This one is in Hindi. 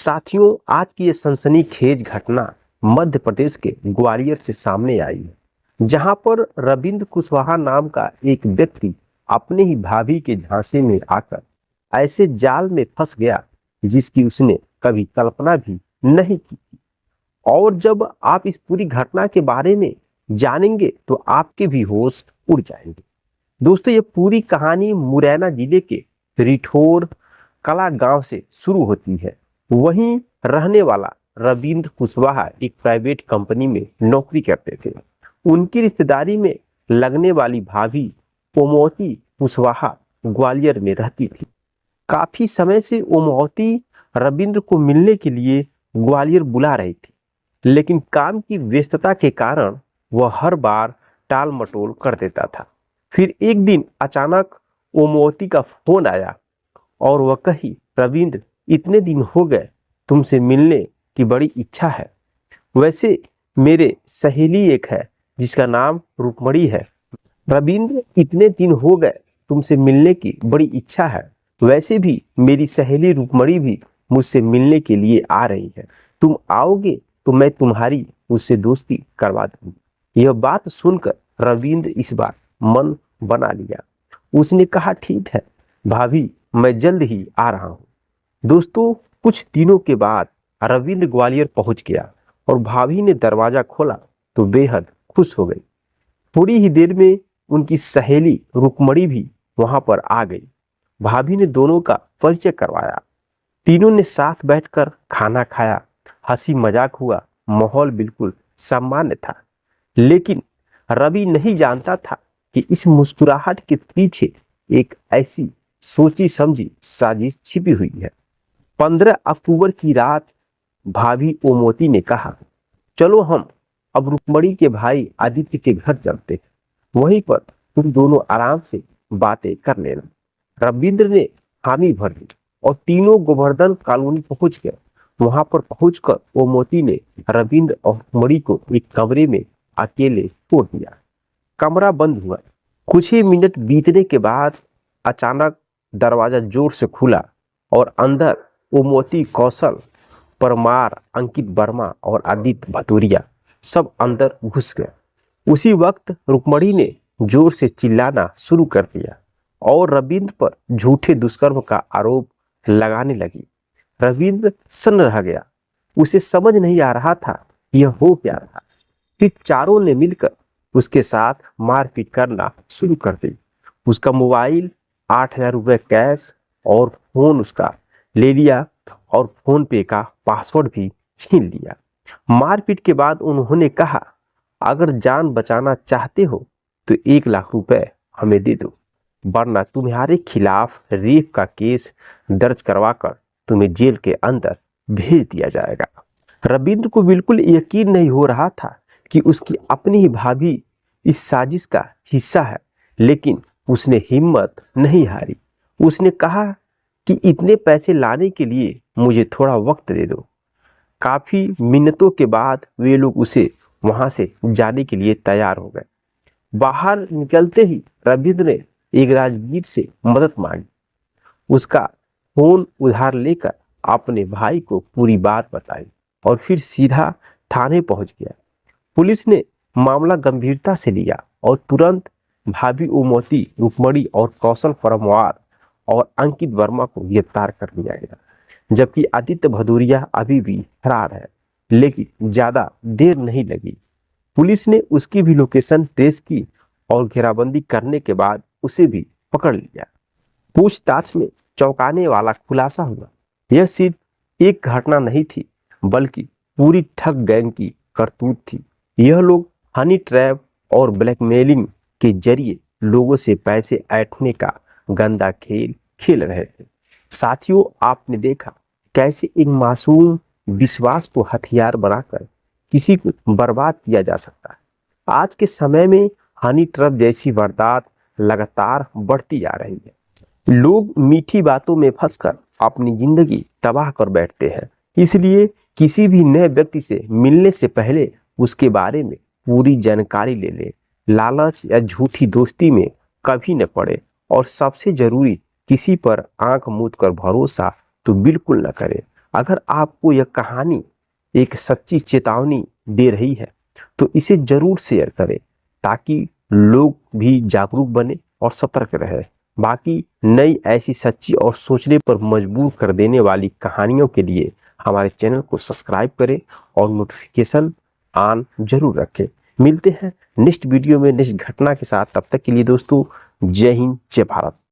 साथियों, आज की ये सनसनीखेज घटना मध्य प्रदेश के ग्वालियर से सामने आई है, जहां पर रविंद्र कुशवाहा नाम का एक व्यक्ति अपने ही भाभी के झांसे में आकर ऐसे जाल में फंस गया जिसकी उसने कभी कल्पना भी नहीं की थी। और जब आप इस पूरी घटना के बारे में जानेंगे तो आपके भी होश उड़ जाएंगे। दोस्तों, ये पूरी कहानी मुरैना जिले के रिठौर कला गांव से शुरू होती है। वहीं रहने वाला रविंद्र कुशवाहा एक प्राइवेट कंपनी में नौकरी करते थे। उनकी रिश्तेदारी में लगने वाली भाभी ओमवती कुशवाहा ग्वालियर में रहती थी। काफी समय से ओमवती रविंद्र को मिलने के लिए ग्वालियर बुला रही थी, लेकिन काम की व्यस्तता के कारण वह हर बार टाल मटोल कर देता था। फिर एक दिन अचानक ओमवती का फोन आया और वह कही, रविंद्र, इतने दिन हो गए, तुमसे मिलने की बड़ी इच्छा है। वैसे मेरे सहेली एक है जिसका नाम रुक्मणी है। रविंद्र, इतने दिन हो गए, तुमसे मिलने की बड़ी इच्छा है। वैसे भी मेरी सहेली रुक्मणी भी मुझसे मिलने के लिए आ रही है। तुम आओगे तो मैं तुम्हारी उससे दोस्ती करवा दूंगी। यह बात सुनकर रविंद्र इस बार मन बना लिया। उसने कहा, ठीक है भाभी, मैं जल्द ही आ रहा हूँ। दोस्तों, कुछ दिनों के बाद रविंद्र ग्वालियर पहुंच गया और भाभी ने दरवाजा खोला तो बेहद खुश हो गई। थोड़ी ही देर में उनकी सहेली रुक्मणी भी वहां पर आ गई। भाभी ने दोनों का परिचय करवाया। तीनों ने साथ बैठकर खाना खाया, हंसी मजाक हुआ। माहौल बिल्कुल सामान्य था, लेकिन रवि नहीं जानता था कि इस मुस्कुराहट के पीछे एक ऐसी सोची समझी साजिश छिपी हुई है। 15 अक्टूबर की रात भाभी ओमवती ने कहा, चलो हम अब रुक्मणी के भाई आदित्य के घर चलते हैं, वहीं पर तुम दोनों आराम से बातें कर लेना। रविंद्र ने हामी भर दी और तीनों गोवर्धन कॉलोनी पहुंच गए। वहां पर पहुंचकर ओमवती ने रविंद्र और रुक्मणी को एक कमरे में अकेले छोड़ दिया। कमरा बंद हुआ। कुछ ही मिनट बीतने के बाद अचानक दरवाजा जोर से खुला और अंदर ओमवती, कौशल परमार, अंकित वर्मा और आदित्य भदौरिया सब अंदर घुस गए। उसी वक्त रुक्मणी ने जोर से चिल्लाना शुरू कर दिया और रविंद्र पर झूठे दुष्कर्म का आरोप लगाने लगी। रविंद्र सन्न रह गया। उसे समझ नहीं आ रहा था कि यह हो क्या रहा। फिर चारों ने मिलकर उसके साथ मारपीट करना शुरू कर दी। उसका मोबाइल, 8,000 रुपये कैश और फोन उसका ले लिया और फोन पे का पासवर्ड भी छीन लिया। मारपीट के बाद उन्होंने कहा, अगर जान बचाना चाहते हो तो 1 लाख रुपए हमें दे दो, वरना तुम्हारे खिलाफ रेप का केस दर्ज करवाकर तुम्हें जेल के अंदर भेज दिया जाएगा। रविंद्र को बिल्कुल यकीन नहीं हो रहा था कि उसकी अपनी ही भाभी इस साजिश का हिस्सा है, लेकिन उसने हिम्मत नहीं हारी। उसने कहा कि इतने पैसे लाने के लिए मुझे थोड़ा वक्त दे दो। काफी मिन्नतों के बाद वे लोग उसे वहां से जाने के लिए तैयार हो गए। बाहर निकलते ही रविंद्र ने एक राजगीर से मदद मांगी। उसका फोन उधार लेकर अपने भाई को पूरी बात बताई और फिर सीधा थाने पहुंच गया। पुलिस ने मामला गंभीरता से लिया और तुरंत भाभी ओमवती, रुक्मणी और कौशल परमार और अंकित वर्मा को गिरफ्तार कर लिया गया, जबकि आदित्य भदौरिया अभी भी फरार है। लेकिन ज्यादा देर नहीं लगी। पुलिस ने उसकी भी लोकेशन ट्रेस की और घेराबंदी करने के बाद उसे भी पकड़ लिया। पूछताछ में चौंकाने वाला खुलासा हुआ। यह सिर्फ एक घटना नहीं थी, बल्कि पूरी ठग गैंग की करतूत थी। यह लोग हनी ट्रैप और ब्लैकमेलिंग के जरिए लोगों से पैसे ऐंठने का गंदा खेल खेल रहे थे। साथियों, आपने देखा कैसे एक मासूम विश्वास को हथियार बनाकर किसी को बर्बाद किया जा सकता है। आज के समय में हनी ट्रैप जैसी वारदात लगातार बढ़ती जा रही है। लोग मीठी बातों में फंसकर अपनी जिंदगी तबाह कर बैठते हैं। इसलिए किसी भी नए व्यक्ति से मिलने से पहले उसके बारे में पूरी जानकारी ले ले। लालच या झूठी दोस्ती में कभी न पड़े और सबसे जरूरी, किसी पर आंख मूंद कर भरोसा तो बिल्कुल न करें। अगर आपको यह कहानी एक सच्ची चेतावनी दे रही है तो इसे जरूर शेयर करें ताकि लोग भी जागरूक बने और सतर्क रहे। बाकी नई ऐसी सच्ची और सोचने पर मजबूर कर देने वाली कहानियों के लिए हमारे चैनल को सब्सक्राइब करें और नोटिफिकेशन ऑन जरूर रखें। मिलते हैं नेक्स्ट वीडियो में नेक्स्ट घटना के साथ। तब तक के लिए दोस्तों, जय हिंद, जय भारत।